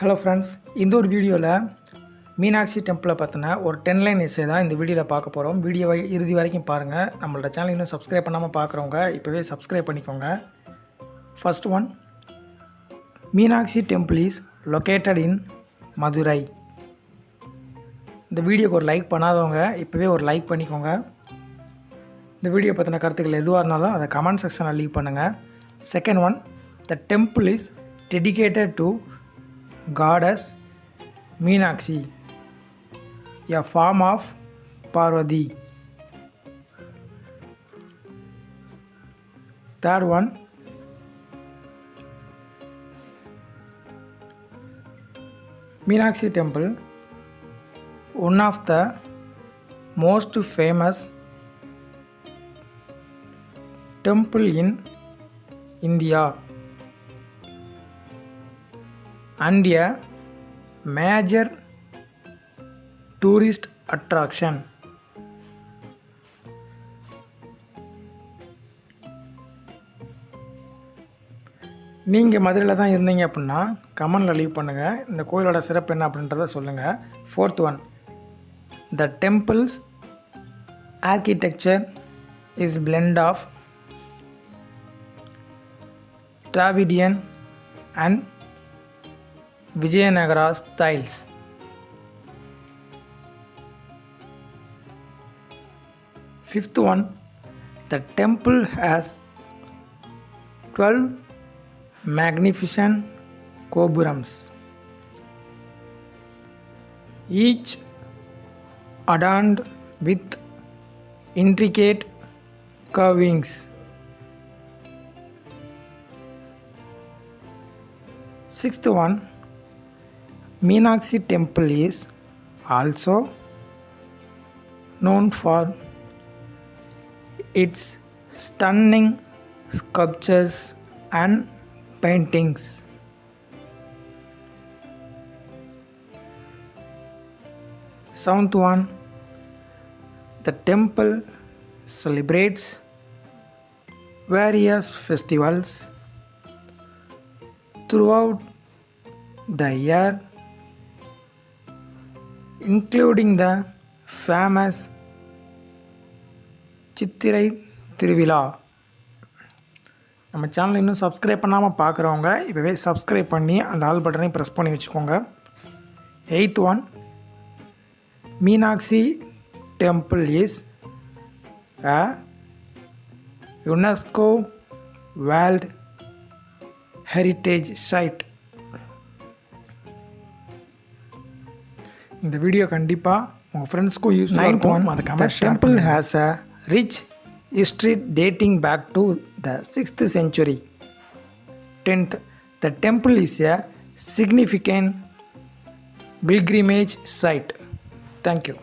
Hello friends, இந்த ஒரு வீடியோவில் மீனாட்சி டெம்பிளை பற்றின ஒரு 10 லைன் எஸ்ஸே தான் இந்த வீடியோவில் பார்க்க போகிறோம். வீடியோவை இறுதி வரைக்கும் பாருங்கள். நம்மளோட சேனல் இன்னும் சப்ஸ்கிரைப் பண்ணாமல் பார்க்குறவங்க இப்போவே சப்ஸ்கிரைப் பண்ணிக்கோங்க. First one, Meenakshi temple is located in Madurai. இந்த வீடியோக்கு ஒரு லைக் பண்ணாதவங்க இப்போவே ஒரு லைக் பண்ணிக்கோங்க. இந்த வீடியோ பற்றின கருத்துக்கள் எதுவாக இருந்தாலும் அதை கமெண்ட் செக்ஷனில் லீவ் பண்ணுங்கள். Second one, the temple is dedicated to Goddess Meenakshi, a form of Parvati. Third one, Meenakshi Temple, one of the most famous temple in India and a major tourist attraction. நீங்கள் மதுரையில் தான் இருந்தீங்க அப்படின்னா கமெண்டில் leave பண்ணுங்கள். இந்த கோயிலோட சிறப்பு என்ன அப்படின்றத சொல்லுங்கள். Fourth one, the temples architecture is blend of Dravidian and Vijayanagara styles. Fifth one, the temple has 12 magnificent gopurams, each adorned with intricate carvings. Sixth one, Meenakshi Temple is also known for its stunning sculptures and paintings. Seventh one, the temple celebrates various festivals throughout the year, including the famous சித்திரை திருவிழா. நம்ம channel இன்னும் subscribe பண்ணாமல் பார்க்குறவங்க இப்போவே subscribe பண்ணி அந்த all பட்டனையும் press பண்ணி வச்சுக்கோங்க. Eighth one, Meenakshi temple is a UNESCO World Heritage Site. இந்த வீடியோ கண்டிப்பாக உங்கள் ஃப்ரெண்ட்ஸ்க்கும் யூஸ் இருக்கும். அதை கமெண்ட் ஷேர் பண்ணுங்க. The temple has a rich history dating back to the 6th century. 10th, the temple is a significant pilgrimage site. Thank you.